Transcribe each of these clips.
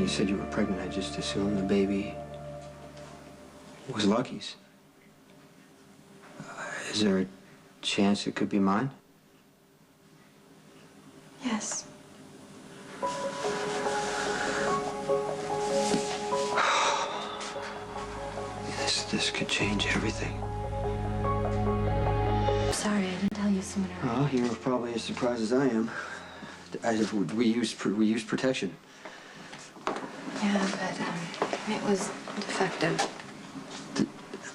you said you were pregnant, I just assumed the baby was Lucky's. Is there a chance it could be mine? Yes. This could change everything. Sorry, I didn't tell you sooner. Oh, you're probably as surprised as I am. We used protection. Yeah, but it was defective.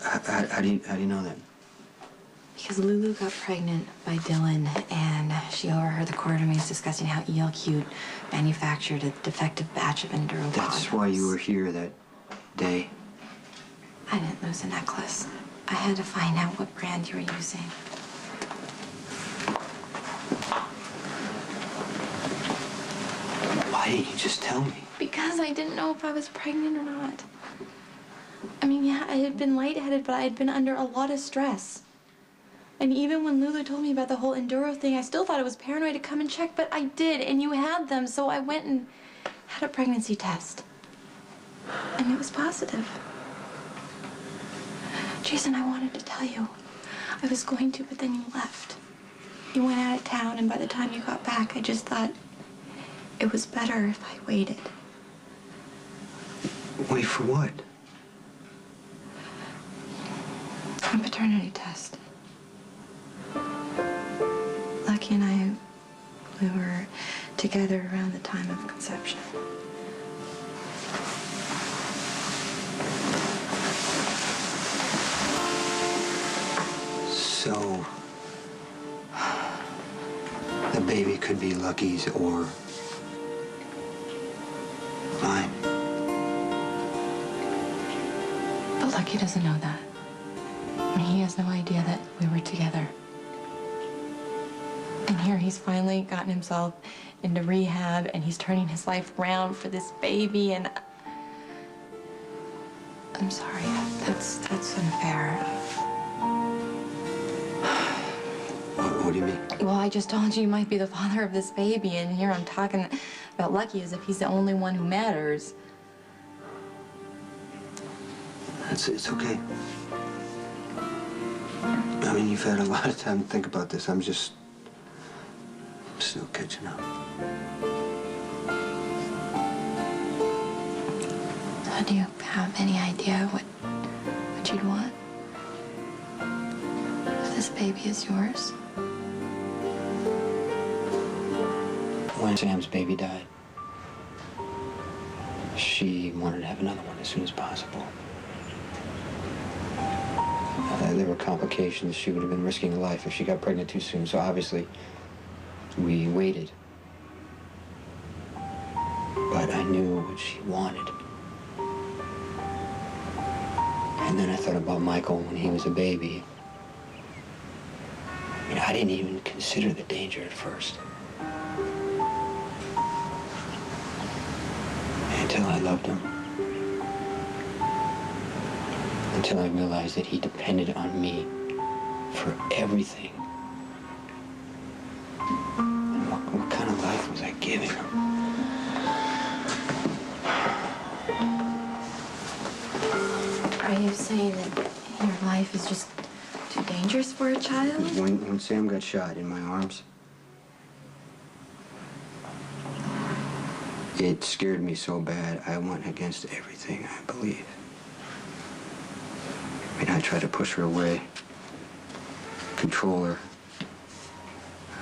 How do you know that? Because Lulu got pregnant by Dylan, and she overheard the coordinates discussing how ELQ manufactured a defective batch of Enduro That's condoms. why you were here that day. I didn't lose a necklace. I had to find out what brand you were using. Why didn't you just tell me? Because I didn't know if I was pregnant or not. I mean, yeah, I had been lightheaded, but I had been under a lot of stress. And even when Lulu told me about the whole Enduro thing, I still thought it was paranoid to come and check, but I did, and you had them, so I went and had a pregnancy test. And it was positive. Jason, I wanted to tell you. I was going to, but then you left. You went out of town, and by the time you got back, I just thought it was better if I waited. Wait for what? A paternity test. Lucky and I, we were together around the time of conception. So, the baby could be Lucky's or mine. But Lucky doesn't know that. I mean, he has no idea that we were together. And here he's finally gotten himself into rehab, and he's turning his life around for this baby, and I'm sorry, that's unfair. What do you mean? Well, I just told you might be the father of this baby, and here I'm talking about Lucky as if he's the only one who matters. It's okay. I mean, you've had a lot of time to think about this. I'm still catching up. So do you have any idea what you'd want? If this baby is yours? When Sam's baby died, she wanted to have another one as soon as possible. There were complications. She would have been risking her life if she got pregnant too soon, so obviously we waited. But I knew what she wanted. And then I thought about Michael when he was a baby. I mean, I didn't even consider the danger at first. Until I loved him. Until I realized that he depended on me for everything. And what kind of life was I giving him? Are you saying that your life is just too dangerous for a child? When Sam got shot in my arms, it scared me so bad, I went against everything I believe. I mean, I tried to push her away, control her.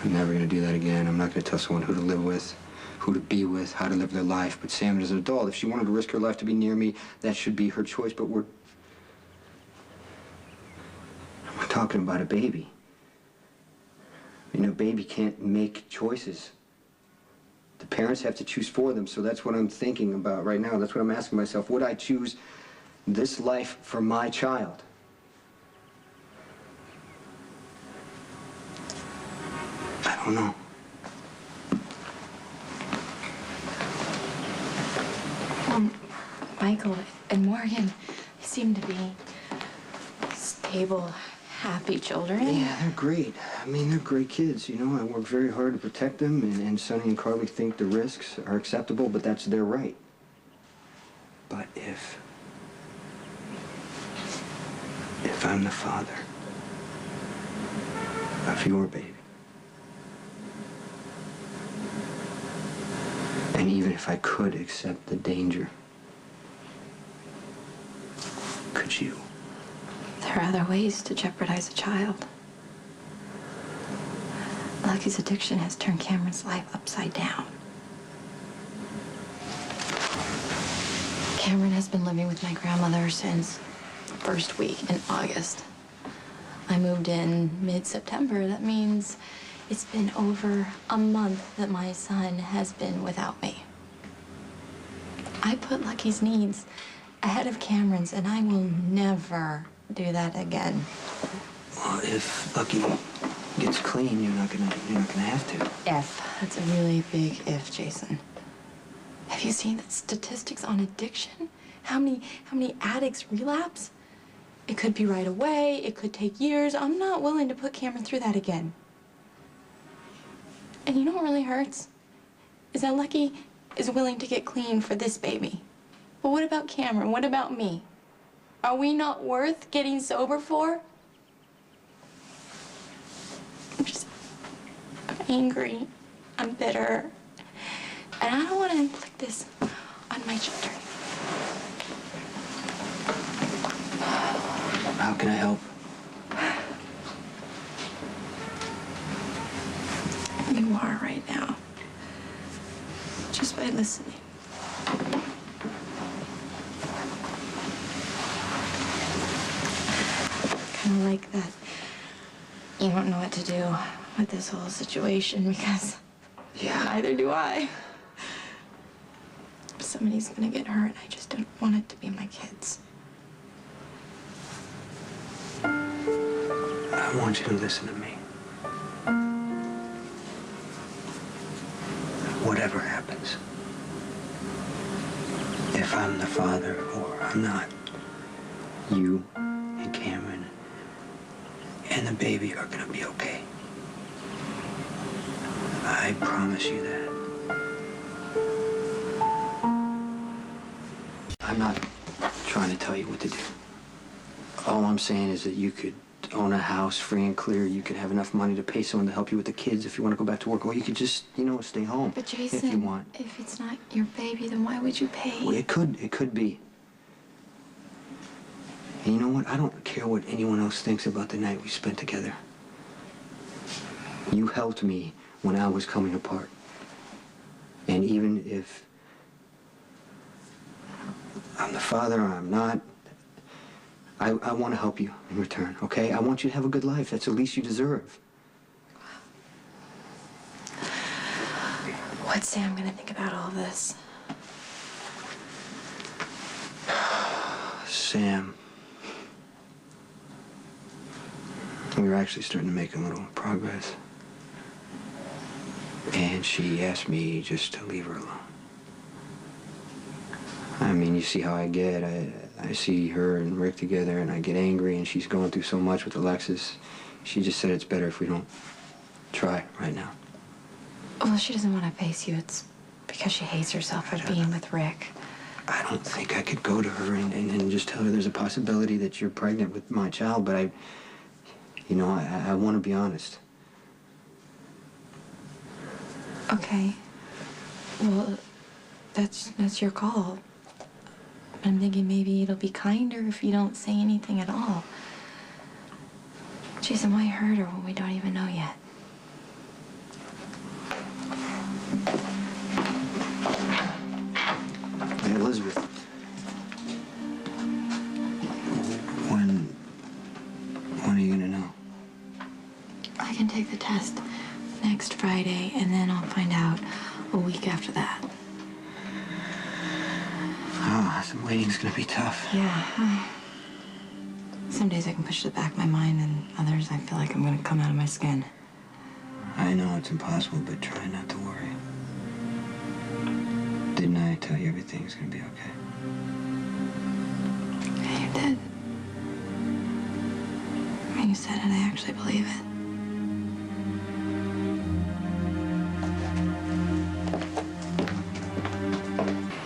I'm never going to do that again. I'm not going to tell someone who to live with, who to be with, how to live their life. But Sam is an adult. If she wanted to risk her life to be near me, that should be her choice. But we're talking about a baby. I mean, a baby can't make choices. The parents have to choose for them, so that's what I'm thinking about right now. That's what I'm asking myself. Would I choose this life for my child? I don't know. Michael and Morgan seem to be stable, happy children. Yeah, they're great. I mean, they're great kids, you know. I work very hard to protect them, and Sonny and Carly think the risks are acceptable, but that's their right. But if I'm the father of your baby, and even if I could accept the danger, could you? There are other ways to jeopardize a child. Lucky's addiction has turned Cameron's life upside down. Cameron has been living with my grandmother since the first week in August. I moved in mid-September. That means it's been over a month that my son has been without me. I put Lucky's needs ahead of Cameron's, and I will never do that again. Well, if Lucky gets clean, you're not gonna have to. If. That's a really big if, Jason. Have you seen the statistics on addiction? How many addicts relapse? It could be right away. It could take years. I'm not willing to put Cameron through that again. And you know what really hurts? Is that Lucky is willing to get clean for this baby. But what about Cameron? What about me? Are we not worth getting sober for? I'm angry. I'm bitter. And I don't want to inflict this on my children. How can I help? You are right now. Just by listening. Kind of like that you don't know what to do with this whole situation because neither do I. Somebody's gonna get hurt. I just don't want it to be my kids. I want you to listen to me. Whatever happens, if I'm the father or I'm not, you and Cameron and the baby are gonna be okay. I promise you that. I'm not trying to tell you what to do. All I'm saying is that you could own a house free and clear. You could have enough money to pay someone to help you with the kids if you want to go back to work. Or you could just, stay home. But Jason, if you want. If it's not your baby, then why would you pay? Well, it could be. And you know what? I don't care what anyone else thinks about the night we spent together. You helped me when I was coming apart. And even if I'm the father or I'm not, I want to help you in return, okay? I want you to have a good life. That's the least you deserve. What's Sam gonna think about all this? Sam. We were actually starting to make a little progress. And she asked me just to leave her alone. I mean, you see how I get. I see her and Rick together, and I get angry, and she's going through so much with Alexis. She just said it's better if we don't try right now. Well, she doesn't want to face you. It's because she hates herself for being with Rick. I don't think I could go to her and just tell her there's a possibility that you're pregnant with my child, but I want to be honest. Okay. Well, that's your call. I'm thinking maybe it'll be kinder if you don't say anything at all. Jason, why hurt her when we don't even know yet? Hey, Elizabeth. When are you gonna know? I can take the test next Friday, and then I'll find out a week after that. Oh, some waiting's gonna be tough. Yeah. Some days I can push it back in my mind, and others I feel like I'm gonna come out of my skin. I know it's impossible, but try not to worry. Didn't I tell you everything's gonna be okay? Yeah, you did. When you said it, I actually believe it.